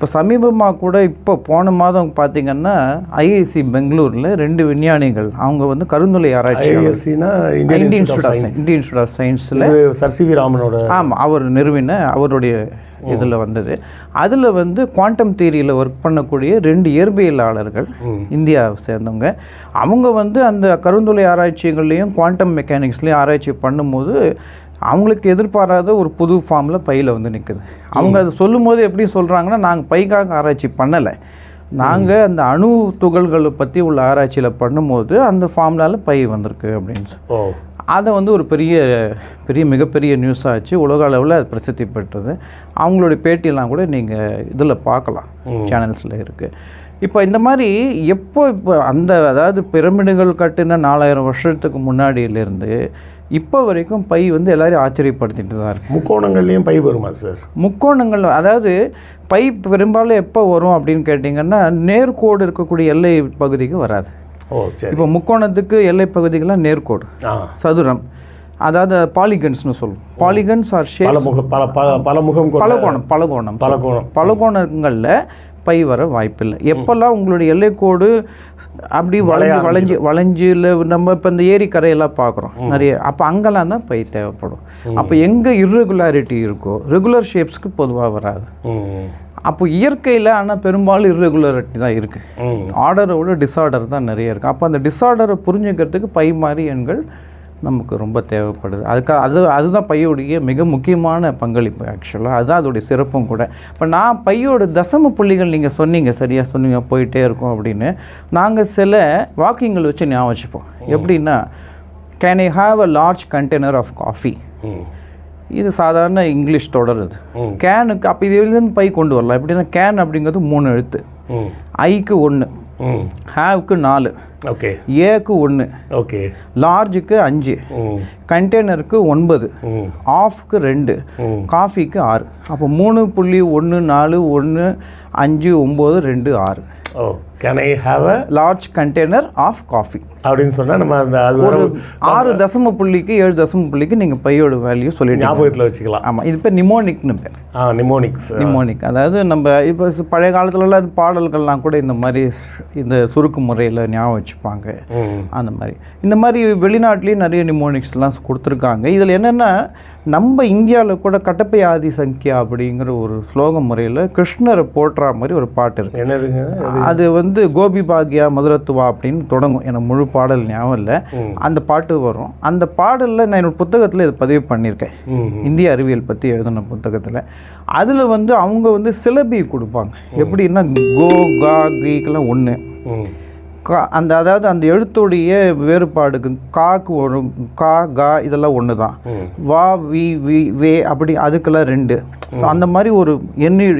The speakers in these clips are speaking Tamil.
இப்போ சமீபமாக கூட இப்போ போன மாதம் பார்த்திங்கன்னா ஐஐசி பெங்களூரில் 2 விஞ்ஞானிகள் அவங்க வந்து கருந்துளை ஆராய்ச்சி இந்தியன் இன்ஸ்டியூட் ஆஃப் சயின்ஸில் சர் சி வி ராமனோட ஆமாம் அவர் நிறுவின அவருடைய இதில் வந்தது. அதில் வந்து குவாண்டம் தியரியில் ஒர்க் பண்ணக்கூடிய 2 இயற்பியலாளர்கள் இந்தியாவை சேர்ந்தவங்க. அவங்க வந்து அந்த கருந்துளை ஆராய்ச்சிகள்லேயும் குவாண்டம் மெக்கானிக்ஸ்லேயும் ஆராய்ச்சி பண்ணும்போது அவங்களுக்கு எதிர்பாராத ஒரு புது ஃபார்மில் பையில் வந்து நிற்குது. அவங்க அதை சொல்லும் போது எப்படி சொல்கிறாங்கன்னா, நாங்கள் பைக்காக ஆராய்ச்சி பண்ணலை, நாங்கள் அந்த அணு துகள்களை பற்றி உள்ள ஆராய்ச்சியில் பண்ணும்போது அந்த ஃபார்முலாவில் பை வந்திருக்கு அப்படின்னு சொல்லி அதை வந்து ஒரு மிகப்பெரிய நியூஸ் ஆச்சு. உலக அளவில் அது பிரசித்தி பெற்றது. அவங்களுடைய பேட்டியெல்லாம் கூட நீங்கள் இதில் பார்க்கலாம், சேனல்ஸில் இருக்குது. இப்போ இந்த மாதிரி இப்போ அதாவது பிரமிடுகள் கட்டின 4000 வருஷத்துக்கு முன்னாடியிலேருந்து இப்போ வரைக்கும் பை வந்து எல்லோரும் ஆச்சரியப்படுத்திட்டு தான் இருக்குது. முக்கோணங்கள்லேயும் பை வருமா சார்? முக்கோணங்கள் அதாவது பை பெரும்பாலும் எப்போ வரும் அப்படின்னு கேட்டிங்கன்னா, நேர்கோடு இருக்கக்கூடிய எல்லை பகுதிக்கு வராது. இப்போ முக்கோணத்துக்கு எல்லை பகுதிகள்லாம் நேர்கோடு, சதுரம், அதாவது பாலிகன்ஸ்னு சொல்லுவோம். பாலிகன்ஸ் ஆர் ஷேப், பலகோணங்களில் பை வர வாய்ப்பில்லை. எப்போல்லாம் உங்களுடைய எல்லைக்கோடு அப்படி வளைஞ்சில் நம்ம இப்போ இந்த ஏரிக்கரையெல்லாம் பார்க்குறோம் நிறைய, அப்போ அங்கெல்லாம் தான் பை தேவைப்படும். அப்போ எங்கே இர்ரெகுலாரிட்டி இருக்கோ ரெகுலர் ஷேப்ஸ்க்கு பொதுவாக வராது. அப்போ இயற்கையில் ஆனால் பெரும்பாலும் இர்ரெகுலாரிட்டி தான் இருக்குது. ஆர்டரோட டிஸார்டர் தான் நிறைய இருக்குது. அப்போ அந்த டிஸார்டரை புரிஞ்சுக்கிறதுக்கு பை மாதிரி எண்கள் நமக்கு ரொம்ப தேவைப்படுது. அதுதான் பையோடைய மிக முக்கியமான பங்களிப்பு. ஆக்சுவலாக அதுதான் அதோடைய சிறப்பும் கூட. இப்போ நான் பையோட தசம புள்ளிகள் நீங்கள் சொன்னீங்க, சரியாக சொன்னீங்க, போயிட்டே இருக்கோம் அப்படின்னு. நாங்கள் சில வாக்கியங்கள் வச்சு ஞாபகம் வச்சுப்போம். எப்படின்னா, can I have a large container of coffee. இது சாதாரண இங்கிலீஷ் தொடருது. கேனுக்கு அப்போ இதுலேருந்து பை கொண்டு வரலாம். எப்படின்னா, கேன் அப்படிங்கிறது 3 எழுத்து, ஐக்கு 1, ஹேவுக்கு 4, ஓகே, ஏக்கு 1, ஓகே, லார்ஜுக்கு 5, கண்டெய்னருக்கு 9, ஆஃப்க்கு 2, காஃபிக்கு 6. அப்போ 3.14 1 5 9 2 6. Oh, can I have a large container of coffee அப்படின்னு சொன்னால் நம்ம அந்த அது ஒரு 6 தசம புள்ளிக்கு 7 தசம புள்ளிக்கு நீங்கள் பையோட வேல்யூ சொல்லிட்டு ஞாபகத்தில் வச்சுக்கலாம். ஆமாம், இது பேர் நிமோனிக்னு பேர். நிமோனிக் அதாவது நம்ம இப்போ பழைய காலத்துலலாம் அது பாடல்கள்லாம் கூட இந்த மாதிரி இந்த சுருக்கு முறையில் ஞாபகம் வச்சுப்பாங்க. அந்த மாதிரி இந்த மாதிரி வெளிநாட்டிலையும் நிறைய நிமோனிக்ஸ்லாம் கொடுத்துருக்காங்க. இதில் என்னென்னா, நம்ம இந்தியாவில் கூட கட்டப்பை ஆதி சங்கியா அப்படிங்கிற ஒரு ஸ்லோக முறையில் கிருஷ்ணரை போற்றுற மாதிரி ஒரு பாட்டு இருக்குது. என்னதுங்க அது வந்து கோபி பாக்யா மதுரத்துவா அப்படின்னு தொடங்கும். எனக்கு முழு பாடல் ஞாபகம் இல்லை. அந்த பாட்டு வரும். அந்த பாடலில் நான் என்னோடய புத்தகத்தில் இதை பதிவு பண்ணியிருக்கேன், இந்திய அறிவியல் பற்றி எழுதின புத்தகத்தில். அதில் வந்து அவங்க வந்து சிலபி கொடுப்பாங்க. எப்படின்னா, கோ கா கீக்கெல்லாம் 1, அதாவது அந்த எழுத்துடைய வேறுபாடுக்கு காக்கு ஒரு கா கா இதெல்லாம் 1 தான், வா வி வி வே அப்படி அதுக்கெல்லாம் 2. ஸோ அந்த மாதிரி ஒரு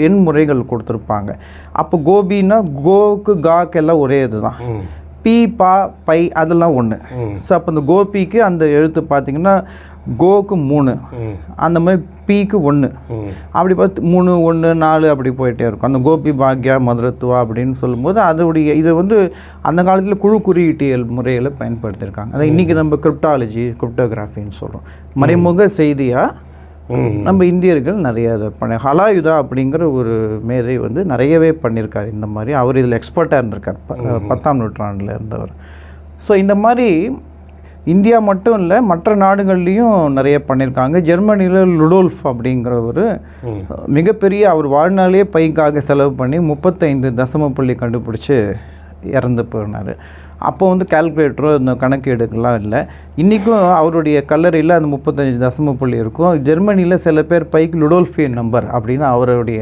எண் முறைகள் கொடுத்துருப்பாங்க. அப்போ கோபின்னா கோக்கு காக்கெல்லாம் ஒரே இது தான், பி பா பை அதெல்லாம் 1. ஸோ அப்போ இந்த கோபிக்கு அந்த எழுத்து பார்த்திங்கன்னா கோக்கு 3, அந்த மாதிரி பீக்கு 1, அப்படி பார்த்து 3 1 4 அப்படி போயிட்டே இருக்கும். அந்த கோபி பாக்யா மதுரத்துவா அப்படின்னு சொல்லும்போது அதோடைய இதை வந்து அந்த காலத்தில் குழு குறியீட்டியல் முறையில் பயன்படுத்தியிருக்காங்க. அதை இன்றைக்கி நம்ம கிரிப்டோகிராஃபின்னு சொல்கிறோம். மறைமுக செய்தியாக நம்ம இந்தியர்கள் நிறைய இதை ஹலாயுதா அப்படிங்கிற ஒரு மேதை வந்து நிறையவே பண்ணியிருக்கார் இந்த மாதிரி. அவர் இதில் எக்ஸ்பர்ட்டாக இருந்திருக்கார், 10ஆம் நூற்றாண்டில் இருந்தவர். ஸோ இந்த மாதிரி இந்தியா மட்டும் இல்லை, மற்ற நாடுகள்லேயும் நிறைய பண்ணியிருக்காங்க. ஜெர்மனியில் லுடோல்ஃப் அப்படிங்கிற ஒரு மிகப்பெரிய, அவர் வாழ்நாளே பைக்காக செலவு பண்ணி 35 தசம புள்ளி கண்டுபிடிச்சி இறந்து போனார். அப்போ வந்து கால்குலேட்டரோ இந்த கணக்கீடுகள்லாம் இல்லை. இன்றைக்கும் அவருடைய கல்லறையில் அந்த 35 தசம புள்ளி இருக்கும். ஜெர்மனியில் சில பேர் பைக்கு லுடோல்ஃபியன் நம்பர் அப்படின்னு அவருடைய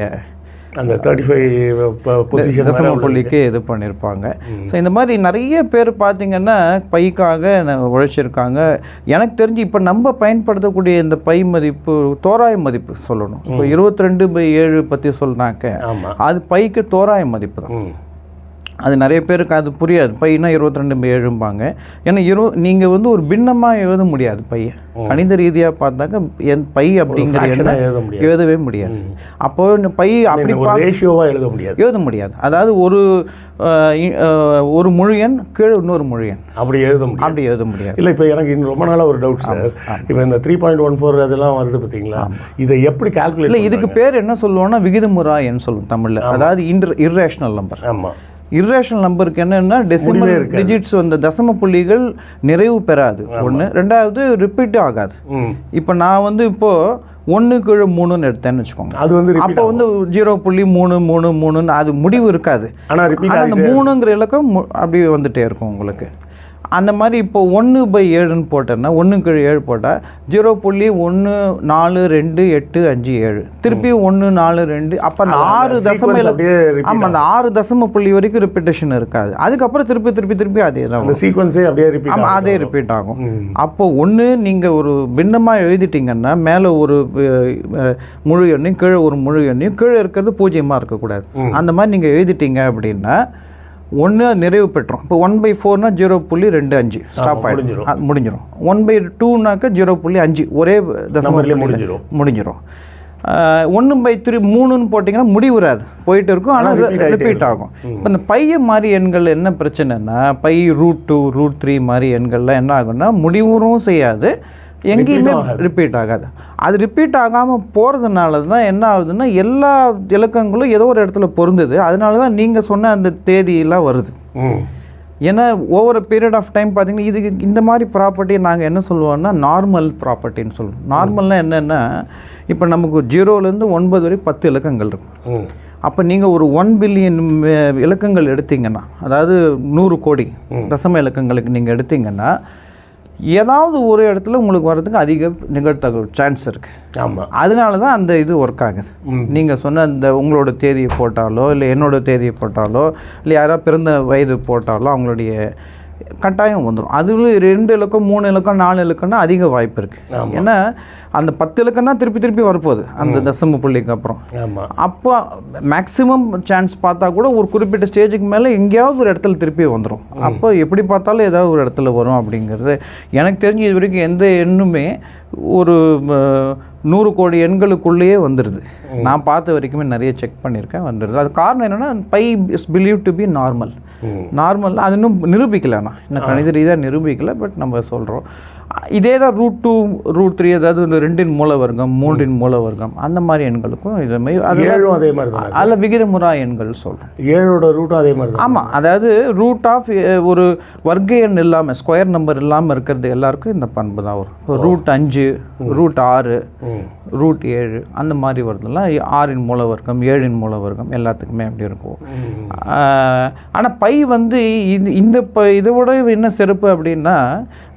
அந்த 35 தசம புள்ளிக்கு இது பண்ணியிருப்பாங்க. ஸோ இந்த மாதிரி நிறைய பேர் பார்த்திங்கன்னா பைக்காக உழைச்சிருக்காங்க. எனக்கு தெரிஞ்சு இப்போ நம்ம பயன்படுத்தக்கூடிய இந்த பை மதிப்பு தோராய மதிப்பு சொல்லணும். இப்போ 22/7 பற்றி சொன்னாக்க அது பைக்கு தோராய மதிப்பு தான். அது நிறைய பேருக்கு அது புரியாது. பையனா 22/7 ஏன்னா நீங்கள் வந்து ஒரு பின்னமாக எழுத முடியாது பையன். கணித ரீதியாக பார்த்தாக்க என் பை அப்படிங்கிற எழுதவே முடியாது. அப்போ பை அப்படி எழுத முடியாது. அதாவது ஒரு முழு எண் கீழே இன்னொரு முழு எண் அப்படி எழுத முடியாது. இல்லை, இப்போ எனக்கு இன்னும் ரொம்ப நாளாக ஒரு டவுட் சார். இப்போ இந்த 3.14 அதெல்லாம் வருது பார்த்தீங்களா, இதை எப்படி கால்குலேட்? இல்லை, இதுக்கு பேர் என்ன சொல்லுவோம்னா விகிதமுறா எண் சொல்லுவோம் தமிழில். அதாவது இர்ரேஷனல் நம்பர். ஆமாம். இர்ரேஷனல் நம்பருக்கு என்னென்னா டெசிமல் டிஜிட்ஸ் வந்து தசம புள்ளிகள் நிறைவு பெறாது. ஒன்று. ரெண்டாவது ரிப்பீட் ஆகாது. இப்போ நான் வந்து இப்போது 1/3 எடுத்தேன்னு வச்சுக்கோங்க. அது வந்து அப்போ வந்து 0.333 அது முடிவு இருக்காது. ஆனால் அந்த 3ங்கிற இலக்கம் அப்படி வந்துகிட்டே இருக்கும் உங்களுக்கு. அந்த மாதிரி இப்போ 1/7 போட்டேன்னா 1/7 போட்டால் 0.1428557 திருப்பி 142. அப்போ அந்த 6 தசம ஆமாம், அந்த 6 தசம புள்ளி வரைக்கும் ரிப்பீட்டேஷன் இருக்காது. அதுக்கப்புறம் திருப்பி அதே தான் சீக்வன்ஸே அப்படியே ரிப்பீட். ஆமாம், அதே ரிப்பீட் ஆகும். அப்போ ஒன்று நீங்கள் ஒரு பின்னமாக எழுதிட்டிங்கன்னா மேலே ஒரு முழு எண்ணையும் கீழே ஒரு முழு எண்ணையும் கீழே இருக்கிறது 0 இருக்கக்கூடாது. அந்த மாதிரி நீங்கள் எழுதிட்டீங்க அப்படின்னா ஒன்று நிறைவு பெற்றோம். இப்போ 1/4னா 0.25 ஸ்டாப் ஆகிடும், முடிஞ்சிடும். 1/2னாக்கா 0.5 ஒரே தசம முடிஞ்சிடும். 1/3 போட்டிங்கன்னா முடிவுறாது, போயிட்டு இருக்கும். ஆனால் ரிப்பீட் ஆகும். இப்போ இந்த பைய மாதிரி எண்கள் என்ன பிரச்சனைனா பை √2 √3 மாதிரி எண்கள்லாம் என்ன ஆகும்னா முடிவுறும் செய்யாது, எங்கேயுமே ரிப்பீட் ஆகாது. அது ரிப்பீட் ஆகாமல் போகிறதுனால தான் என்ன ஆகுதுன்னா எல்லா இலக்கங்களும் ஏதோ ஒரு இடத்துல பொருந்துது. அதனால தான் நீங்கள் சொன்ன அந்த தேதியெல்லாம் வருது. ஏன்னா ஓவர் பீரியட் ஆஃப் டைம் பார்த்தீங்கன்னா இதுக்கு இந்த மாதிரி ப்ராப்பர்ட்டியை நாங்கள் என்ன சொல்லுவோம்னா நார்மல் ப்ராப்பர்ட்டின்னு சொல்லுவோம். நார்மல்னால் என்னென்னா இப்போ நமக்கு 0லேருந்து 9 வரை 10 இலக்கங்கள் இருக்கும். அப்போ நீங்கள் ஒரு 1 பில்லியன் இலக்கங்கள் எடுத்தீங்கன்னா, அதாவது 100 கோடி தசம இலக்கங்களுக்கு நீங்கள் எடுத்தீங்கன்னா ஏதாவது ஒரு இடத்துல உங்களுக்கு வர்றதுக்கு அதிக நிகழ்த்தக சான்ஸ் இருக்குது. ஆமாம், அதனால தான் அந்த இது ஒர்க் ஆகுது. நீங்கள் சொன்ன அந்த உங்களோட தேதியை போட்டாலோ இல்லை என்னோடய தேதியை போட்டாலோ இல்லை யாராவது பிறந்த வயது போட்டாலோ அவங்களுடைய கட்டாயம் வந்துடும். அதுவும் 2 இலக்கம் 3 இலக்கம் 4 இலக்கம்னா அதிக வாய்ப்பு இருக்குது. ஏன்னா அந்த 10 இலக்கம் தான் திருப்பி வரப்போகுது அந்த தசம புள்ளிக்கு அப்புறம். அப்போ மேக்ஸிமம் சான்ஸ் பார்த்தா கூட ஒரு குறிப்பிட்ட ஸ்டேஜுக்கு மேலே எங்கேயாவது ஒரு இடத்துல திருப்பி வந்துடும். அப்போ எப்படி பார்த்தாலும் ஏதாவது ஒரு இடத்துல வரும் அப்படிங்கிறது எனக்கு தெரிஞ்சு இது வரைக்கும் எந்த எண்ணுமே ஒரு 100 கோடி எண்களுக்குள்ளேயே வந்துடுது. நான் பார்த்த வரைக்குமே நிறைய செக் பண்ணியிருக்கேன், வந்துடுது. அது காரணம் என்னென்னா pi is believe to be normal. அது இன்னும் நிரூபிக்கலை, நான் இன்னும் கணித ரீதியாக நிரூபிக்கலை. பட் நம்ம சொல்கிறோம் இதே தான் √2 √3 அதாவது 2 மூலவர்க்கம் 3 மூலவர்க்கம் அந்த மாதிரி எண்களுக்கும் இதுமாதிரி அதே மாதிரி தான் அதில் விகிதமுறா எண்கள் சொல்கிறோம். 7ஓட ரூட்டும் அதே மாதிரி தான். ஆமாம், அதாவது ரூட் ஆஃப் ஒரு வர்க்க எண் இல்லாமல் ஸ்கொயர் நம்பர் இல்லாமல் இருக்கிறது எல்லாருக்கும் இந்த பண்பு தான் வரும். இப்போ √5 √6 √7 அந்த மாதிரி வருதுலாம் 6 மூலவர்க்கம் 7 மூலவர்க்கம் எல்லாத்துக்குமே அப்படி இருக்கும். ஆனால் பை வந்து இதை விட என்ன சிறப்பு அப்படின்னா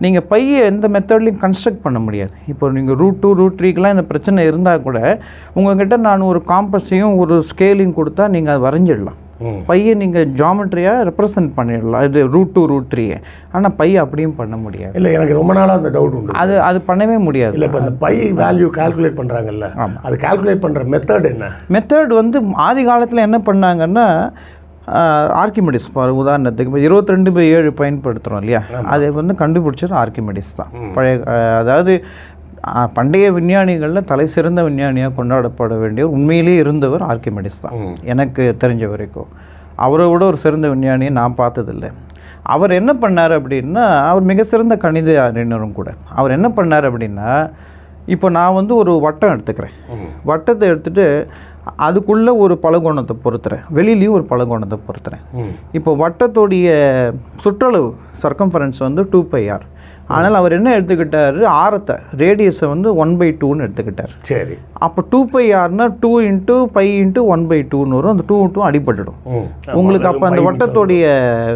நீங்கள் பையை எந்த மெத்தட்லையும் கன்ஸ்ட்ரக்ட் பண்ண முடியாது. இப்போ நீங்கள் √2 √3க்கெலாம் இந்த பிரச்சனை இருந்தால் கூட உங்கள்கிட்ட நான் ஒரு காம்பஸையும் ஒரு ஸ்கேலிங் கொடுத்தா நீங்கள் அதை வரைஞ்சிடலாம். பையை நீங்கள் ஜாமெட்ரியாக ரெப்ரசன்ட் பண்ணிடலாம், இது √2 √3. ஆனால் பை அப்படியும் பண்ண முடியாது. இல்லை, எனக்கு ரொம்ப நாளாக அந்த டவுட் உண்டு. அது பண்ணவே முடியாது. இல்லை, இப்போ அந்த பை வேல்யூ கால்குலேட் பண்ணுறாங்கல்ல, அது கால்குலேட் பண்ணுற மெத்தட் என்ன? மெத்தட் வந்து ஆதி காலத்தில் என்ன பண்ணாங்கன்னா ஆர்கிமெடிஸ் உதாரணத்துக்கு 22/7 பயன்படுத்துகிறோம் இல்லையா, அதை வந்து கண்டுபிடிச்சது ஆர்கிமெடிஸ் தான். பழைய அதாவது பண்டைய விஞ்ஞானிகளில் தலை சிறந்த விஞ்ஞானியாக கொண்டாடப்பட வேண்டிய உண்மையிலே இருந்தவர் ஆர்கிமெடிஸ் தான் எனக்கு தெரிஞ்ச வரைக்கும். அவரை விட ஒரு சிறந்த விஞ்ஞானியை நான் பார்த்ததில்லை. அவர் என்ன பண்ணார் அப்படின்னா அவர் மிக சிறந்த கணித அறிஞரும் கூட. அவர் என்ன பண்ணார் அப்படின்னா இப்போ நான் வந்து ஒரு வட்டம் எடுத்துக்கிறேன், வட்டத்தை எடுத்துகிட்டு அதுக்குள்ளே ஒரு பலகோணத்தை பொறுத்துறேன், வெளியிலையும் ஒரு பலகோணத்தை பொறுத்துறேன். இப்போ வட்டத்தோடைய சுற்றளவு சர்க்கம்ஃபரன்ஸ் வந்து 2πr. ஆனால் அவர் என்ன எடுத்துக்கிட்டார், ஆரத்தை ரேடியஸை வந்து 1/2ன்னு எடுத்துக்கிட்டார். சரி, அப்போ 2πrனா 2 × π × 1/2ன்னு வரும். அந்த 2 அடிபட்டுடும் உங்களுக்கு. அப்போ அந்த வட்டத்தோடைய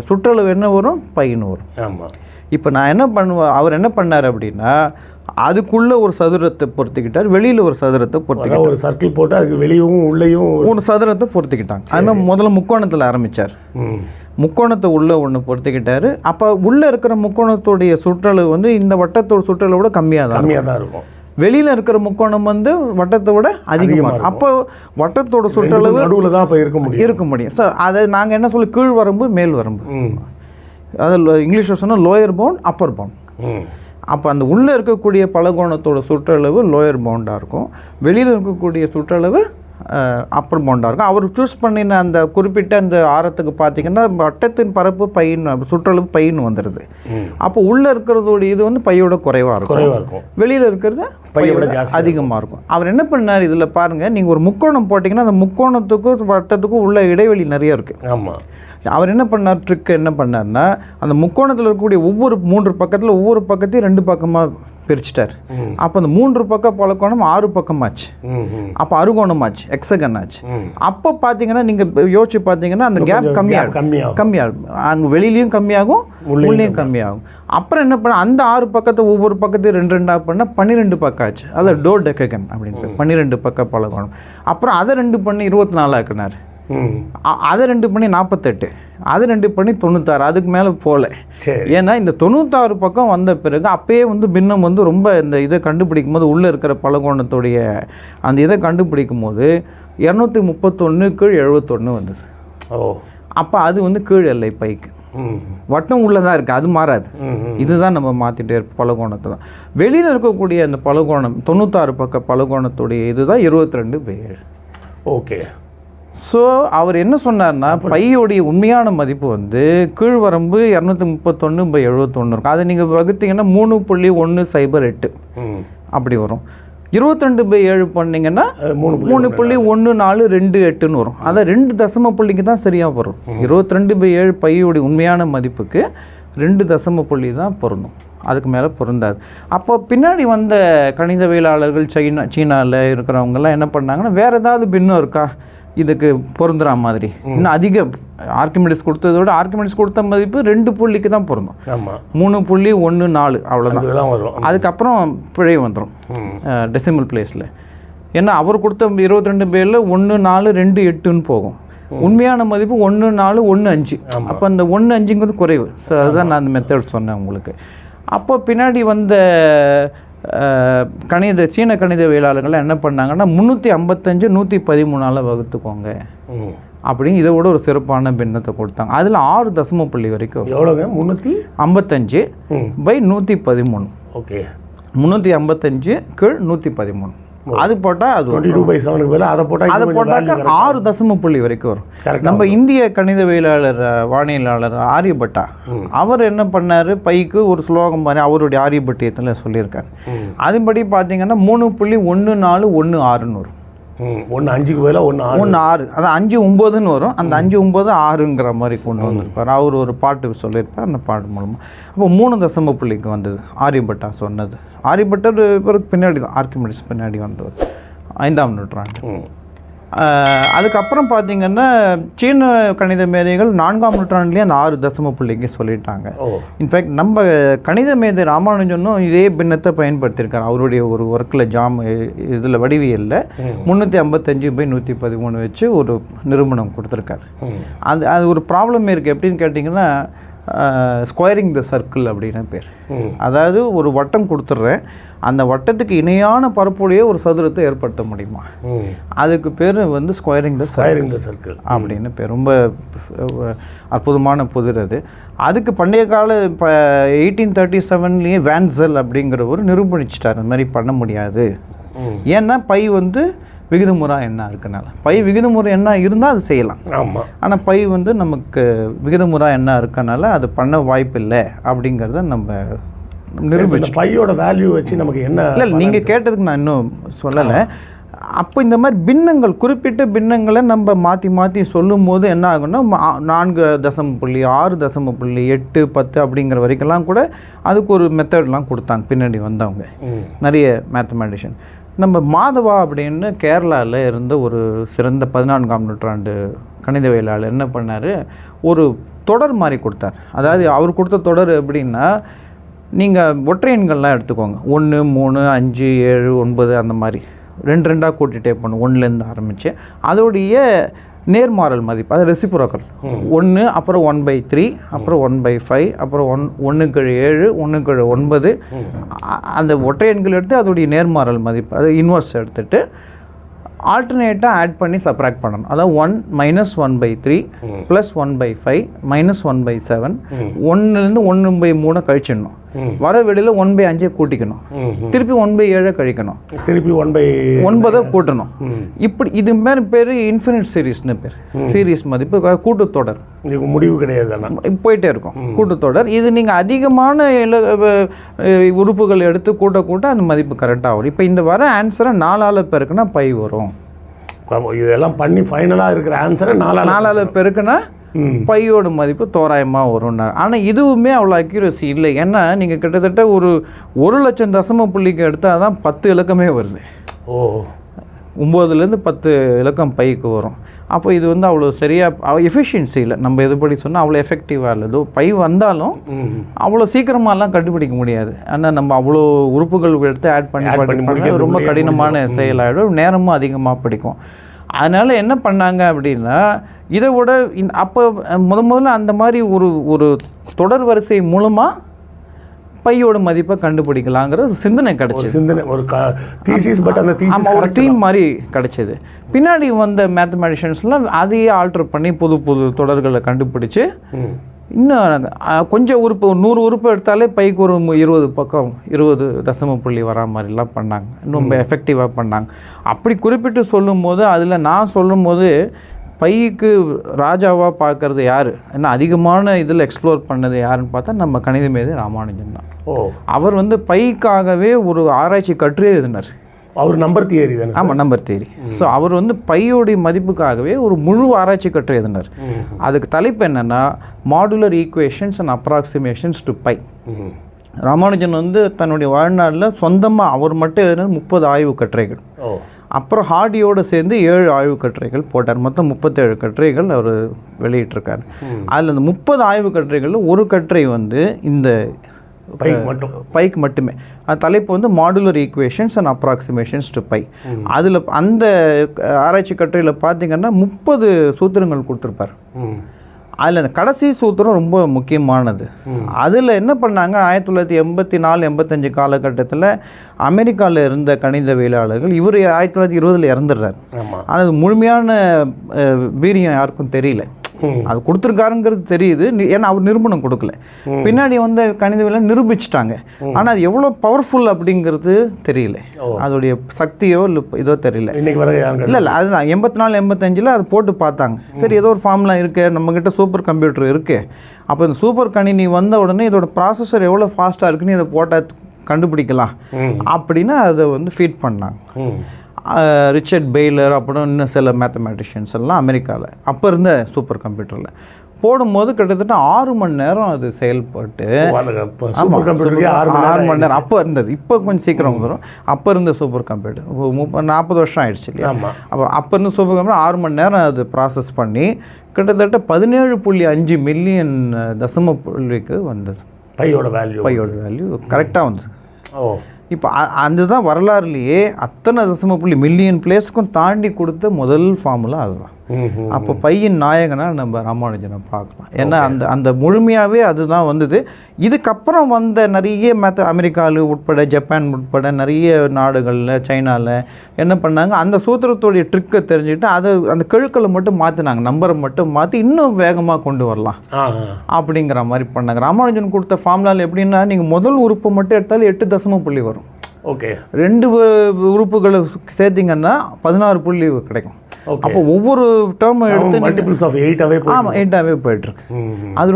சுற்றளவு என்ன வரும், பைன்னு வரும். ஆமாம். இப்போ நான் என்ன பண்ணுவேன், அவர் என்ன பண்ணார் அப்படின்னா அதுக்குள்ளே ஒரு சதுரத்தை பொறுத்துக்கிட்டார், வெளியில் ஒரு சதுரத்தை பொறுத்துக்கிட்டார். ஒரு சர்க்கிள் போட்டு அதுக்கு வெளியும் உள்ளேயும் ஒரு சதுரத்தை பொறுத்துக்கிட்டாங்க. அதுமாதிரி முதல்ல முக்கோணத்தில் ஆரம்பித்தார். முக்கோணத்தை உள்ளே ஒன்று பொறுத்துக்கிட்டார். அப்போ உள்ளே இருக்கிற முக்கோணத்துடைய சுற்றளவு வந்து இந்த வட்டத்தோட சுற்றளவு விட கம்மியாக தான் இருக்கும். வெளியில் இருக்கிற முக்கோணம் வந்து வட்டத்தை விட அதிகமாக இருக்கும். அப்போ வட்டத்தோட சுற்றளவு நடுவில் தான் இப்போ இருக்க முடியும். ஸோ அதை நாங்கள் என்ன சொல்ல, கீழ் வரம்பு மேல் வரம்பு, அது இங்கிலீஷில் சொன்னால் லோயர் பவுண்ட் அப்பர் பவுண்ட். அப்போ அந்த உள்ளே இருக்கக்கூடிய பலகோணத்தோட சுற்றளவு லோயர் பவுண்டாக இருக்கும், வெளியில் இருக்கக்கூடிய சுற்றளவு அப்பர் பவுண்டாக இருக்கும். அவர் சூஸ் பண்ணின அந்த குறிப்பிட்ட அந்த ஆரத்துக்கு பார்த்தீங்கன்னா வட்டத்தின் பரப்பு பையன் சுற்றளவு பையன் வந்துடுது. அப்போ உள்ளே இருக்கிறதோட இது வந்து பையோட குறைவாக இருக்கும், வெளியில் இருக்கிறது பையோட அதிகமாக இருக்கும். அவர் என்ன பண்ணார் இதில் பாருங்கள், நீங்கள் ஒரு முக்கோணம் போட்டிங்கன்னா அந்த முக்கோணத்துக்கும் வட்டத்துக்கும் உள்ள இடைவெளி நிறைய இருக்குது. ஆமாம். அவர் என்ன பண்ணார், ட்ரிக் என்ன பண்ணார்னா, அந்த முக்கோணத்தில் இருக்கக்கூடிய ஒவ்வொரு 3 பக்கத்தில் ஒவ்வொரு பக்கத்தையும் 2 பக்கமாக பிரிச்சுட்டார். அப்போ அந்த 3 பக்க பலகோணம் 6 பக்கமாச்சு, அப்போ அறுகோணமாச்சு, எக்ஸகன் ஆச்சு. அப்போ பார்த்தீங்கன்னா நீங்கள் யோசிச்சு பார்த்தீங்கன்னா அந்த கேப் கம்மியாகும், அங்கே வெளியிலையும் கம்மியாகும், உள்ளேயும் கம்மியாகும். அப்புறம் என்ன பண்ண, அந்த 6 பக்கத்தை ஒவ்வொரு பக்கத்தையும் 2 பண்ணால் 12 பக்கம் ஆச்சு. அதில் டோ டெக்ககன் அப்படின்ட்டு 12 பக்க பலகோணம். அப்புறம் அதை 2 பண்ணி 24 ஆக்குனார். அதை 2 பண்ணி 48, அது 2 பண்ணி 96, அதுக்கு மேலே போகல. ஏன்னா இந்த 96 பக்கம் வந்த பிறகு அப்பயே வந்து பின்னம் வந்து ரொம்ப இந்த இதை கண்டுபிடிக்கும் போது உள்ளே இருக்கிற பலகோணத்துடைய அந்த இதை கண்டுபிடிக்கும் போது 231 கீழ் 71 வந்தது. அப்போ அது வந்து கீழ் எல்லை பைக்கு, வட்டம் உள்ளதாக இருக்குது, அது மாறாது. இதுதான் நம்ம மாற்றிட்டே இருப்போம் பலகோணத்தை தான். வெளியில் இருக்கக்கூடிய அந்த பலகோணம் 96 பக்க பலகோணத்துடைய இதுதான் 22/7. ஓகே. ஸோ அவர் என்ன சொன்னார்னா, பையோடைய உண்மையான மதிப்பு வந்து கீழ்வரம்பு 231/71 இருக்கும். அதை நீங்கள் வகுத்தீங்கன்னா 3.108 அப்படி வரும். 22/7 பண்ணிங்கன்னா 3.1428 வரும். அதை 2 தசம புள்ளிக்கு தான் சரியாக வரும். 22/7 பையோடைய உண்மையான மதிப்புக்கு 2 தசம புள்ளி தான் பொருந்தும், அதுக்கு மேலே பொருந்தாது. அப்போ பின்னாடி வந்த கணிதவியலாளர்கள் சீனாவில் இருக்கிறவங்கெல்லாம் என்ன பண்ணாங்கன்னா, வேறு ஏதாவது பின்னம் இருக்கா இதுக்கு பொருந்துற மாதிரி, இன்னும் அதிக ஆர்கிமிடிஸ் கொடுத்ததோட ஆர்கிமிடிஸ் கொடுத்த மதிப்பு 2 புள்ளிக்கு தான் பொருந்தும், 3.14 அவ்வளோதான் வரும். அதுக்கப்புறம் பிழை வந்துடும் டெசிமல் பிளேஸில். ஏன்னா அவர் கொடுத்த 22/7 1428ன்னு போகும், உண்மையான மதிப்பு 1415. அப்போ அந்த 15ங்கிறது குறைவு. ஸோ அதுதான் நான் அந்த மெத்தட் சொன்னேன் உங்களுக்கு. அப்போ பின்னாடி வந்த சீன கணிதவியலாளர்கள் என்ன பண்ணாங்கன்னா, 355 113 வகுத்துக்கோங்க அப்படின்னு இதை விட ஒரு சிறப்பான பின்னத்தை கொடுத்தாங்க. அதில் 6 தசம புள்ளி வரைக்கும். எவ்வளோங்க? 355/113. ஓகே. 355 கீழ் 113. அது போட்டால் அது 22/7க்கு பதிலாக அதை போட்டால் 6 தசம புள்ளி வரைக்கும் வரும். நம்ம இந்திய கணிதவியலாளர் வானியலாளர் ஆரியபட்டா அவர் என்ன பண்ணார், பைக்கு ஒரு ஸ்லோகம் மாதிரி அவருடைய ஆரியபட்டியத்தில் சொல்லியிருக்காரு. அதுபடி பார்த்தீங்கன்னா 3.1416 வரும். 1 5க்கு பதிலாக 1 6, அதான் 5 9ன்னு வரும். அந்த 5 9 6ங்கிற மாதிரி கொண்டு வந்திருப்பார். அவர் ஒரு பாட்டு சொல்லியிருப்பார், அந்த பாட்டு மூலமாக. அப்போ 3 தசம புள்ளிக்கு வந்தது ஆரியபட்டா சொன்னது. ஆரியபட்டர் இவருக்கு பின்னாடி தான், ஆர்கிமிடிஸ் பின்னாடி வந்தவர், 5ஆம் நூற்றாண்டு. அதுக்கப்புறம் பார்த்திங்கன்னா சீன கணித மேதைகள் 4ஆம் நூற்றாண்டுலேயே அந்த 6 தசம புள்ளிக்கு சொல்லிட்டாங்க. இன்ஃபேக்ட் நம்ம கணித மேதை ராமானுஜனும் இதே பின்னத்தை பயன்படுத்தியிருக்கார் அவருடைய ஒரு ஒர்க்கில், இதில் வடிவியலில் 355/113 வச்சு ஒரு நிரூபணம் கொடுத்துருக்காரு. அது ஒரு ப்ராப்ளம் இருக்குது. எப்படின்னு கேட்டிங்கன்னா, ஸ்கொயரிங் த சர்க்கிள் அப்படின்னு பேர். அதாவது ஒரு வட்டம் கொடுத்துட்றேன், அந்த வட்டத்துக்கு இணையான பரப்புடைய ஒரு சதுரத்தை ஏற்படுத்த முடியுமா, அதுக்கு பேர் வந்து ஸ்கொயரிங் த சர்க்கிள் அப்படின்னு பேர். ரொம்ப அற்புதமான புதிர் அது. அதுக்கு பண்டைய கால 1837லேயே வேன்சல் அப்படிங்கிறவர் நிரூபணிச்சிட்டார், அந்த மாதிரி பண்ண முடியாது. ஏன்னா பை வந்து விகிதமுறை என்ன இருக்கனால, பை விகிதமுறை என்ன இருந்தால் அது செய்யலாம். ஆமாம். ஆனால் பை வந்து நமக்கு விகிதமுறை என்ன இருக்கனால அது பண்ண வாய்ப்பு இல்லை அப்படிங்கிறத நம்ம நிரூபிச்சு. பையோட வேல்யூ வச்சு நமக்கு என்ன இல்லை, நீங்கள் கேட்டதுக்கு நான் இன்னும் சொல்லலை. அப்போ இந்த மாதிரி பின்னங்கள், குறிப்பிட்ட பின்னங்களை நம்ம மாற்றி மாற்றி சொல்லும் போது என்ன ஆகுன்னா, 4 தசம புள்ளி 6 தசம புள்ளி 8 10 அப்படிங்கிற வரைக்கெல்லாம் கூட அதுக்கு ஒரு மெத்தட்லாம் கொடுத்தாங்க பின்னாடி வந்தவங்க நிறைய மேத்தமெட்டிஷியன். நம்ம மாதவா அப்படின்னு கேரளாவில் இருந்த ஒரு சிறந்த 14ஆம் நூற்றாண்டு கணிதவியலாளர் என்ன பண்ணார், ஒரு தொடர் மாதிரி கொடுத்தார். அதாவது அவர் கொடுத்த தொடர் எப்படின்னா, நீங்கள் ஒற்றை எண்கள்லாம் எடுத்துக்கோங்க, 1 3 5 7 9 அந்த மாதிரி 2 2 கூட்டிகிட்டே போகணும், 1லேருந்து ஆரம்பித்து அதோடைய நேர்மாறல் மதிப்பு, அது ரெசிப்ரோக்கல். 1 அப்புறம் 1/3 அப்புறம் 1/5 அப்புறம் 1/7 1/9 அந்த ஒற்றை எண்கள் எடுத்து அதோடைய நேர்மாறல் மதிப்பு, அது இன்வர்ஸ் எடுத்துகிட்டு ஆல்டர்னேட்டாக ஆட் பண்ணி சப்ராக்ட் பண்ணணும். அதாவது 1 - 1/3 + 1/5 - 1/7 1லேருந்து 1/3 கழிச்சிடணும். வர வெளியில் 1/5 கூட்டிக்கணும், திருப்பி 1/7 கழிக்கணும், திருப்பி 1/9 கூட்டணும். இப்படி இது மாதிரி பேர் இன்ஃபினிட் சீரீஸ்னு பேர். சீரீஸ் மதிப்பு கூட்டுத்தொடர், இதுக்கு முடிவு கிடையாது, போயிட்டே இருக்கும் கூட்டுத்தொடர். இது நீங்கள் அதிகமான உறுப்புகள் எடுத்து கூட்ட அந்த மதிப்பு கரெக்டாக வரும். இப்போ இந்த வர ஆன்சரை 4ஆல் பெருக்குனா பை வரும். இதெல்லாம் பண்ணி ஃபைனலாக இருக்கிற ஆன்சரை 4ஆல் பெருக்குனா பையோட மதிப்பு தோராயமாக வரும். ஆனால் இதுவுமே அவ்வளோ அக்யூரசி இல்லை. ஏன்னா நீங்கள் கிட்டத்தட்ட ஒரு 1,00,000 தசம புள்ளிக்கு எடுத்தால் தான் 10 இலக்கமே வருது. 9லேருந்து 10 இலக்கம் பைக்கு வரும். அப்போ இது வந்து அவ்வளோ சரியாக எஃபிஷியன்சி இல்லை. நம்ம எதுபடி சொன்னால் அவ்வளோ எஃபெக்டிவாக இல்லை. பை வந்தாலும் அவ்வளோ சீக்கிரமாகலாம் கண்டுபிடிக்க முடியாது. ஆனால் நம்ம அவ்வளோ உறுப்புகள் எடுத்து ஆட் பண்ணி ரொம்ப கடினமான செயலாகிடும், நேரமும் அதிகமாக பிடிக்கும். அதனால் என்ன பண்ணாங்க அப்படின்னா, இதை விட அப்போ முதல்ல அந்த மாதிரி ஒரு தொடர் வரிசை மூலமாக பையோட மதிப்பை கண்டுபிடிக்கலாங்கிற சிந்தனை கிடச்சிது. சிந்தனை ஒரு தீசிஸ், பட் அந்த தீசிஸ் ஒரு டீம் மாதிரி கிடச்சிது. பின்னாடி வந்த மேத்தமெட்டிஷியன்ஸ்லாம் அதையே ஆல்டர் பண்ணி புது தொடர்களை கண்டுபிடிச்சு இன்னும் கொஞ்சம் உறுப்பு 100 உறுப்பு எடுத்தாலே பைக்கு ஒரு 20 பக்கம் 20 தசம புள்ளி வரா மாதிரிலாம் பண்ணாங்க. ரொம்ப எஃபெக்டிவாக பண்ணாங்க. அப்படி குறிப்பிட்டு சொல்லும்போது அதில் நான் சொல்லும்போது பைக்கு ராஜாவாக பார்க்குறது யார், ஏன்னா அதிகமான இதில் எக்ஸ்ப்ளோர் பண்ணது யாருன்னு பார்த்தா நம்ம கணித மேதை ராமானுஜன் தான். அவர் வந்து பைக்காகவே ஒரு ஆராய்ச்சி கட்டுரை எழுதினார். அவர் நம்பர் தியரி தானே? ஆமாம், நம்பர் தியரி. ஸோ அவர் வந்து பையோடைய மதிப்புக்காகவே ஒரு முழு ஆராய்ச்சி கட்டுரை எழுதினார். அதுக்கு தலைப்பு என்னென்னா modular equations and approximations to pi. Ramanujan வந்து தன்னுடைய வாழ்நாளில் சொந்தமாக அவர் மட்டும் 30 ஆய்வு கட்டுரைகள், அப்புறம் ஹார்டியோடு சேர்ந்து 7 ஆய்வு கட்டுரைகள் போட்டார். மொத்தம் 37 கட்டுரைகள் அவர் வெளியிட்டிருக்கார். அதில் அந்த 30 ஆய்வு கட்டுரைகளில் ஒரு கட்டுரை வந்து இந்த பைக்கு மட்டுமே. அது தலைப்பு வந்து modular equations and approximations to pi. அதில் அந்த ஆராய்ச்சி கட்டுரையில் பார்த்தீங்கன்னா 30 சூத்திரங்கள் கொடுத்துருப்பார். அதில் அந்த கடைசி சூத்திரம் ரொம்ப முக்கியமானது. அதில் என்ன பண்ணாங்க, 1984-85 காலகட்டத்தில் அமெரிக்காவில் இருந்த கணிதவியலாளர்கள், இவர் 1920 இறந்துடுறார். ஆனால் அது முழுமையான வீரியம் யாருக்கும் தெரியல. அது கொடுத்துருக்காருங்கிறது தெரியுது, ஏன்னா அவர் நிரூபணம் கொடுக்கல. பின்னாடி வந்து கணிதவியலை நிரூபிச்சிட்டாங்க, ஆனால் அது எவ்வளோ பவர்ஃபுல் அப்படிங்கிறது தெரியல, அதோடைய சக்தியோ இல்லை இதோ தெரியல. இல்லை அதுதான் 84-85 அது போட்டு பார்த்தாங்க. சரி, ஏதோ ஒரு ஃபார்ம்லாம் இருக்குது, நம்மக்கிட்ட சூப்பர் கம்ப்யூட்டர் இருக்குது. அப்போ இந்த சூப்பர் கணினி வந்த உடனே இதோட ப்ராசஸர் எவ்வளோ ஃபாஸ்ட்டாக இருக்குன்னு இதை போட்டால் கண்டுபிடிக்கலாம் அப்படின்னு அதை வந்து ஃபீட் பண்ணாங்க. ரிச்சர்ட் பெய்லர் அப்புறம் இன்னும் சில மேத்தமெட்டிஷியன்ஸ் எல்லாம் அமெரிக்காவில் அப்போ இருந்த சூப்பர் கம்ப்யூட்டரில் போடும்போது கிட்டத்தட்ட 6 மணி நேரம் அது செயல்பட்டு. 6 மணி நேரம் அப்போ இருந்தது. இப்போ கொஞ்சம் சீக்கிரம் வந்துடும். அப்போ இருந்த சூப்பர் கம்ப்யூட்டர் 40 வருஷம் ஆயிடுச்சு இல்லையா? அப்போ இருந்த சூப்பர் கம்ப்யூட்டர் 6 மணி நேரம் அது ப்ராசஸ் பண்ணி கிட்டத்தட்ட 17.5 மில்லியன் தசம புள்ளிக்கு வந்தது. பையோட வேல்யூ கரெக்டாக வந்தது. இப்போ அதுதான் வரலாறுலேயே அத்தனை தசம புள்ளி மில்லியன் பிளேஸுக்கும் தாண்டி கொடுத்த முதல் ஃபார்முலா அதுதான். அப்போ பையின் நாயகனாக நம்ம ராமானுஜனை பார்க்கலாம். ஏன்னா அந்த முழுமையாகவே அதுதான் வந்தது. இதுக்கப்புறம் வந்த நிறைய அமெரிக்காவில் உட்பட ஜப்பான் உட்பட நிறைய நாடுகளில் சைனாவில் என்ன பண்ணாங்க, அந்த சூத்திரத்தோடைய ட்ரிக்கை தெரிஞ்சுக்கிட்டு அதை அந்த கெழுக்களை மட்டும் மாற்றினாங்க, நம்பரை மட்டும் மாற்றி இன்னும் வேகமாக கொண்டு வரலாம் அப்படிங்கிற மாதிரி பண்ணாங்க. ராமானுஜன் கொடுத்த ஃபார்முலாவில் எப்படின்னா, நீங்கள் முதல் உறுப்பு மட்டும் எடுத்தாலும் 8 தசம புள்ளி வரும். 2 உறுப்புகளை சேர்த்திங்கன்னா 16 புள்ளி கிடைக்கும். அப்போ ஒவ்வொரு டேர்ம் எடுத்து மல்டிபிள்ஸ் ஆஃப் 8ஆவே போயிட்டுருக்கு. அது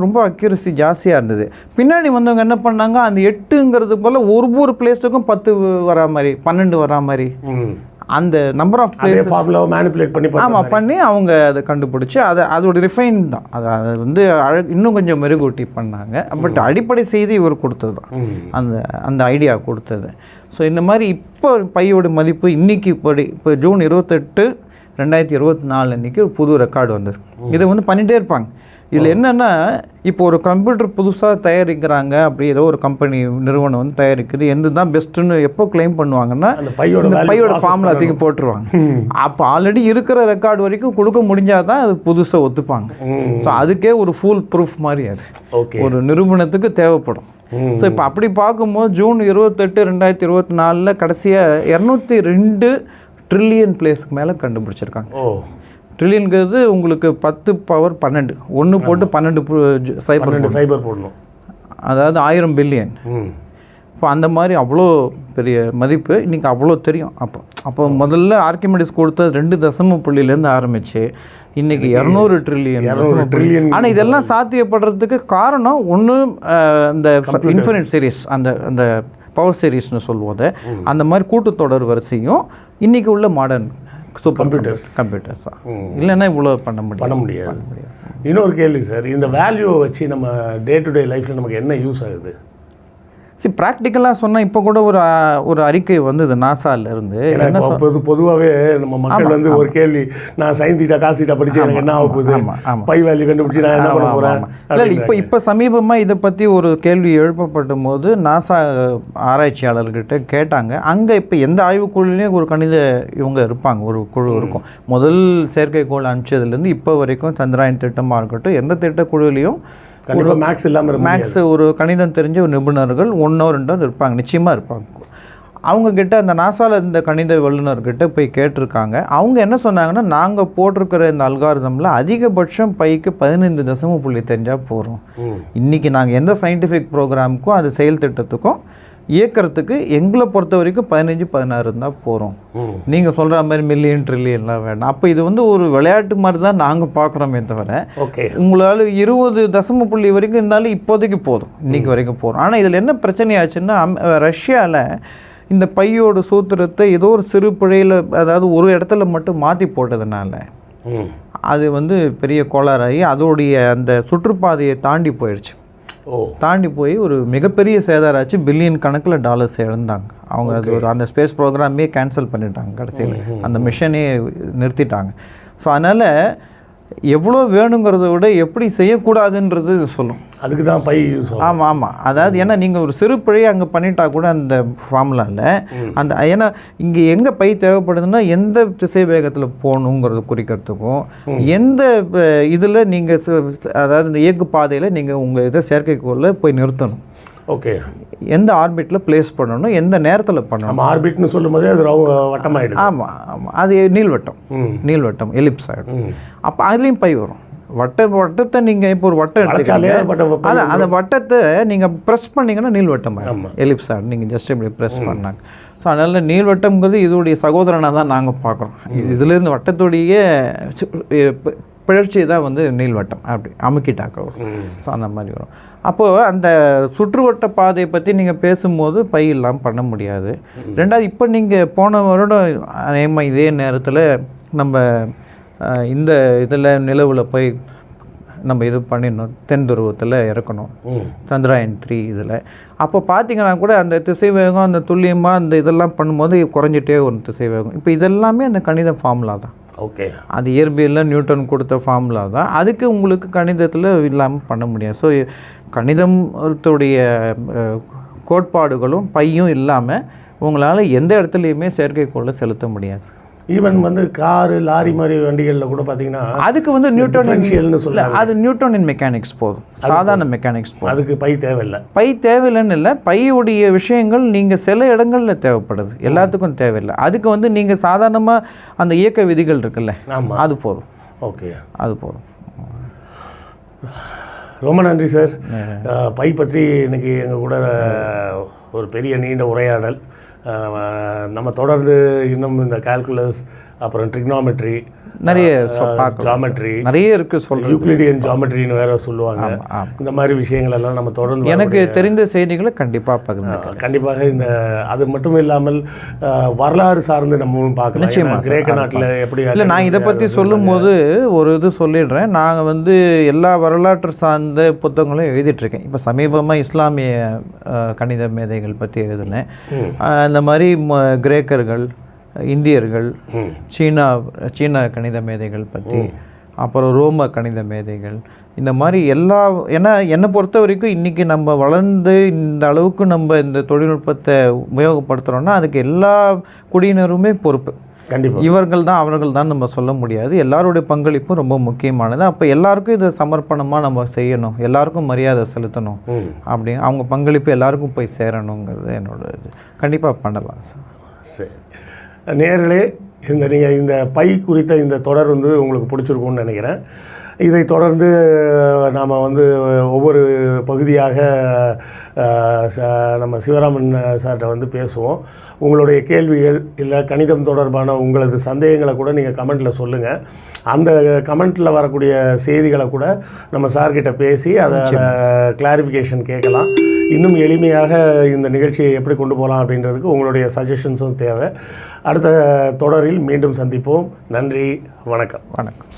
ரொம்ப அக்யூரசி ஜாஸ்தியாக இருந்தது. பின்னாடி வந்தவங்க என்ன பண்ணாங்க, அந்த 8ங்கிறது போல் ஒவ்வொரு பிளேஸுக்கும் 10 வரா மாதிரி 12 வரா மாதிரி அந்த நம்பர் ஆஃப் பிளேஸ் ஃபார்முலாவை மேனிபுலேட் பண்ணி அவங்க அதை கண்டுபிடிச்சி அதோட ரிஃபைன் தான். அதை வந்து இன்னும் கொஞ்சம் மெருகூட்டி பண்ணாங்க. பட் அடிப்படை செய்தி இவர் கொடுத்தது தான், அந்த ஐடியா கொடுத்தது. ஸோ இந்த மாதிரி இப்போ பையோட மதிப்பு இன்றைக்கி இப்போ ஜூன் 28, 2024 அன்றைக்கி ஒரு புது ரெக்கார்டு வந்தது. இதை வந்து பண்ணிகிட்டே இருப்பாங்க. இதில் என்னென்னா இப்போ ஒரு கம்ப்யூட்டர் புதுசாக தயாரிக்கிறாங்க, அப்படி ஏதோ ஒரு கம்பெனி நிறுவனம் வந்து தயாரிக்குது, எந்த தான் பெஸ்ட்டுன்னு எப்போ கிளைம் பண்ணுவாங்கன்னா இந்த பையோட ஃபார்முலா தூக்கி போட்டுருவாங்க. அப்போ ஆல்ரெடி இருக்கிற ரெக்கார்டு வரைக்கும் கொடுக்க முடிஞ்சால் தான் அது புதுசாக ஒத்துப்பாங்க. ஸோ அதுக்கே ஒரு ஃபுல் ப்ரூஃப் மாதிரி அது ஒரு நிறுவனத்துக்கு தேவைப்படும். ஸோ இப்போ அப்படி பார்க்கும்போது ஜூன் 28, 2024 கடைசியாக 202 ட்ரில்லியன் பிளேஸ்க்கு மேலே கண்டுபிடிச்சிருக்காங்க. ட்ரில்லியனுங்கிறது உங்களுக்கு 10^12 ஒன்று போட்டு 12 சைபர் போடணும், அதாவது 1000 பில்லியன். இப்போ அந்த மாதிரி அவ்வளோ பெரிய மதிப்பு இன்றைக்கி அவ்வளோ தெரியும். அப்போ முதல்ல ஆர்கிமெடிஸ் கொடுத்தது 2 தசம புள்ளியிலேருந்து ஆரம்பித்து இன்றைக்கி 200 ட்ரில்லியன். ஆனால் இதெல்லாம் சாத்தியப்படுறதுக்கு காரணம் ஒன்று அந்த இன்ஃபினிட் சீரிஸ், அந்த பவர் சீரிஸ்னு சொல்லுவோம், அந்த மாதிரி கூட்டுத்தொடர் வரிசையும் இன்றைக்கி உள்ள மாடர்ன் சூப்பர் கம்ப்யூட்டர்ஸ் தான். இல்லைன்னா இவ்வளோ பண்ண முடியாது. இன்னொரு கேள்வி சார், இந்த வேல்யூவை வச்சு நம்ம டே டு டே லைஃப்பில் நமக்கு என்ன யூஸ் ஆகுது? ப்ராக்டிக்கலாக சொன்னால் இப்போ கூட ஒரு அறிக்கை வந்தது நாசாலேருந்து. பொதுவாகவே நம்ம மக்கள் வந்து ஒரு கேள்வி, நான் சைன் தீட்டா காசு தீட்டா படித்து எனக்கு என்ன ஆக போகுது, பை வேல்யூ கண்டுபிடிச்சி நான் என்ன பண்ண போகிறேன். இல்லை இப்போ சமீபமாக இதை பற்றி ஒரு கேள்வி எழுப்பப்பட்ட போது நாசா ஆராய்ச்சியாளர்கிட்ட கேட்டாங்க. அங்கே இப்போ எந்த ஆய்வுக்குழுலையும் ஒரு கணித இவங்க இருப்பாங்க, ஒரு குழு இருக்கும். முதல் செயற்கைக்கோள் அனுப்பிச்சதுலேருந்து இப்போ வரைக்கும் சந்திராயன் திட்டமாக இருக்கட்டும், எந்த திட்டக்குழுலையும் ஒரு மேக்ஸ் இல்லாமல் மேக்ஸ் ஒரு கணிதம் தெரிஞ்ச ஒரு நிபுணர்கள் 1-2 இருப்பாங்க, நிச்சயமாக இருப்பாங்க. அவங்கக்கிட்ட அந்த நாசாவில் இந்த கணித வல்லுநர்கிட்ட போய் கேட்டிருக்காங்க. அவங்க என்ன சொன்னாங்கன்னா, நாங்கள் போட்டிருக்கிற இந்த அல்காரிதமில் அதிகபட்சம் பைக்கு 15 தசம புள்ளி தெரிஞ்சால் போகிறோம். இன்றைக்கி நாங்கள் எந்த சயின்டிஃபிக் ப்ரோக்ராமுக்கும் அது செயல் திட்டத்துக்கும் இயக்கிறதுக்கு எங்களை பொறுத்த வரைக்கும் 15-16 இருந்தால் போகிறோம். நீங்கள் சொல்கிற மாதிரி மில்லியன் ட்ரில்லியன்லாம் வேண்டாம். அப்போ இது வந்து ஒரு விளையாட்டு மாதிரி தான் நாங்கள் பார்க்குறோமே தவிர, உங்களால் 20 தசம புள்ளி வரைக்கும் இருந்தாலும் இப்போதைக்கு போதும், இன்றைக்கி வரைக்கும் போகிறோம். ஆனால் இதில் என்ன பிரச்சனை ஆச்சுன்னா, ரஷ்யாவில் இந்த பையோட சூத்திரத்தை ஏதோ ஒரு சிறு பிழையில், அதாவது ஒரு இடத்துல மட்டும் மாற்றி போட்டதுனால அது வந்து பெரிய கோளாறாகி அதோடைய அந்த சுற்றுப்பாதையை தாண்டி போயிடுச்சு. தாண்டி போய் ஒரு மிகப்பெரிய சேதாராச்சு, பில்லியன் கணக்கில் டாலர்ஸ் இழந்தாங்க அவங்க. அது அந்த ஸ்பேஸ் ப்ரோக்ராமே கேன்சல் பண்ணிட்டாங்க, கடைசியில் அந்த மிஷனே நிறுத்திட்டாங்க. ஸோ அதனால் எவ்வளோ வேணுங்கிறத விட எப்படி செய்யக்கூடாதுன்றது சொல்லும். அதுக்கு தான் பை யூஸ். ஆமாம். அதாவது ஏன்னா நீங்கள் ஒரு சிறு பிழையை அங்கே பண்ணிட்டா கூட அந்த ஃபார்முலாவில் அந்த, ஏன்னா இங்கே எங்கே பை தேவைப்படுதுன்னா எந்த திசை வேகத்தில் போகணுங்கிறத குறிக்கிறதுக்கும், எந்த இதில் நீங்கள் அதாவது இந்த இயக்கு பாதையில் நீங்கள் உங்கள் இதை செயற்கைக்கோளில் போய் நிறுத்தணும், எந்த ஆர்பிட்டில் பிளேஸ் பண்ணணும், எந்த நேரத்தில் பண்ணணும். ஆர்பிட்னு சொல்லும் போதே அது வட்டமாகிடும். ஆமாம், அது நீள்வட்டம் எலிப்ஸ் ஆகிடும். அப்போ அதுலேயும் பை வரும். வட்டத்தை நீங்கள் இப்போ ஒரு வட்டம் எடுத்துக்காங்க, அந்த வட்டத்தை நீங்கள் ப்ரெஸ் பண்ணிங்கன்னா நீள்வட்டம் ஆகிடும், எலிப்ஸ் ஆகிடும். நீங்கள் ஜஸ்ட் இப்படி ப்ரெஸ் பண்ணாங்க. ஸோ அதனால் நீள்வட்டம்ங்கிறது இதோடைய சகோதரனாக தான் நாங்கள் பார்க்குறோம். இதுலேருந்து வட்டத்துடைய பிழற்சி தான் வந்து நீள்வட்டம், அப்படி அமுக்கிட்டாக்க வரும். ஸோ அந்த மாதிரி வரும். அப்போது அந்த சுற்றுவட்ட பாதையை பற்றி நீங்கள் பேசும்போது பை இல்லாமல் பண்ண முடியாது. ரெண்டாவது, இப்போ நீங்கள் போன வருடம் நேமா இதே நேரத்தில் நம்ம இந்த இதில் நிலவில் போய் நம்ம இது பண்ணிடணும், தென் துருவத்தில் இறக்கணும், சந்திராயன் 3 இதில். அப்போ பார்த்தீங்கன்னா கூட அந்த திசைவேகம், அந்த துல்லியமாக அந்த இதெல்லாம் பண்ணும்போது குறைஞ்சிட்டே ஒரு திசைவேகம். இப்போ இதெல்லாமே அந்த கணித ஃபார்முலா தான். அது இயற்பியலில் நியூட்டன் கொடுத்த ஃபார்முலா தான். அதுக்கு உங்களுக்கு கணிதத்தில் இல்லாமல் பண்ண முடியாது. ஸோ கணிதத்துடைய கோட்பாடுகளும் பையும் இல்லாமல் உங்களால் எந்த இடத்துலையுமே செயற்கைக்கோளை செலுத்த முடியாது. ஈவன் வந்து காரு லாரி மாதிரி வண்டிகளில் கூட பார்த்தீங்கன்னா அதுக்கு வந்து நியூட்டன்ஷியல்னு சொல்ல, அது நியூட்டனின் மெக்கானிக்ஸ் போதும், சாதாரண மெக்கானிக்ஸ் போதும். அதுக்கு பை தேவையில்லை. பை தேவையில்லைன்னு இல்லை, பையுடைய விஷயங்கள் நீங்கள் சில இடங்களில் தேவைப்படுது, எல்லாத்துக்கும் தேவையில்லை. அதுக்கு வந்து நீங்கள் சாதாரணமாக அந்த இயக்க விதிகள் இருக்குல்ல, அது போதும். அது போதும். ரொம்ப நன்றி சார். பை பற்றி இன்னைக்கு எங்கள் கூட ஒரு பெரிய நீண்ட உரையாடல். நம்ம தொடர்ந்து இன்னும் இந்த கால்குலஸ், அப்புறம் ட்ரிக்னாமெட்ரி, நிறைய ஜாமெட்ரி நிறைய இருக்குது சொல்கிறேன், யூக்ளிடியன் ஜாமெட்ரின்னு வேறு சொல்லுவாங்க. இந்த மாதிரி விஷயங்கள் எல்லாம் நம்ம தொடர்ந்து எனக்கு தெரிந்த செய்திகளை கண்டிப்பாக பகிர்ந்து, கண்டிப்பாக இந்த அது மட்டும் இல்லாமல் வரலாறு சார்ந்து நம்ம பார்க்கலாம். நிச்சயமாக கிரேக்க நாட்டில் எப்படி இல்லை, நான் இதை பற்றி சொல்லும்போது ஒரு இது சொல்லிடுறேன். நாங்கள் வந்து எல்லா வரலாற்று சார்ந்த புத்தகங்களும் எழுதிட்டுருக்கேன். இப்போ சமீபமாக இஸ்லாமிய கணித மேதைகள் பற்றி எழுதினேன். இந்த மாதிரி கிரேக்கர்கள், இந்தியர்கள், சீனா கணித மேதைகள் பற்றி, அப்புறம் ரோம கணித மேதைகள், இந்த மாதிரி என்னை பொறுத்த வரைக்கும் இன்றைக்கி நம்ம வளர்ந்து இந்த அளவுக்கு நம்ம இந்த தொழில்நுட்பத்தை உபயோகப்படுத்துகிறோன்னா அதுக்கு எல்லா குடியினருமே பொறுப்பு. கண்டிப்பாக அவர்கள் தான் நம்ம சொல்ல முடியாது. எல்லாருடைய பங்களிப்பும் ரொம்ப முக்கியமானது. அப்போ எல்லாருக்கும் இதை சமர்ப்பணமாக நம்ம செய்யணும், எல்லாருக்கும் மரியாதை செலுத்தணும் அப்படின்னு அவங்க பங்களிப்பு எல்லாருக்கும் போய் சேரணுங்கிறது என்னோட இது. கண்டிப்பாக பண்ணலாம் சார். சரி நேயர்களே, நீங்கள் இந்த பை குறித்த இந்த தொடர் உங்களுக்கு பிடிச்சிருக்கும்னு நினைக்கிறேன். இதை தொடர்ந்து நாம் ஒவ்வொரு பகுதியாக நம்ம சிவராமன் சார்கிட்ட பேசுவோம். உங்களுடைய கேள்விகள் இல்லை கணிதம் தொடர்பான உங்களது சந்தேகங்களை கூட நீங்கள் கமெண்ட்டில் சொல்லுங்கள். அந்த கமெண்ட்டில் வரக்கூடிய செய்திகளை கூட நம்ம சார்கிட்ட பேசி அதை கிளாரிஃபிகேஷன் கேட்கலாம். இன்னும் எளிமையாக இந்த நிகழ்ச்சியை எப்படி கொண்டு போகலாம் அப்படின்றதுக்கு உங்களுடைய சஜஷன்ஸும் தேவை. அடுத்த தொடரில் மீண்டும் சந்திப்போம். நன்றி, வணக்கம். வணக்கம்.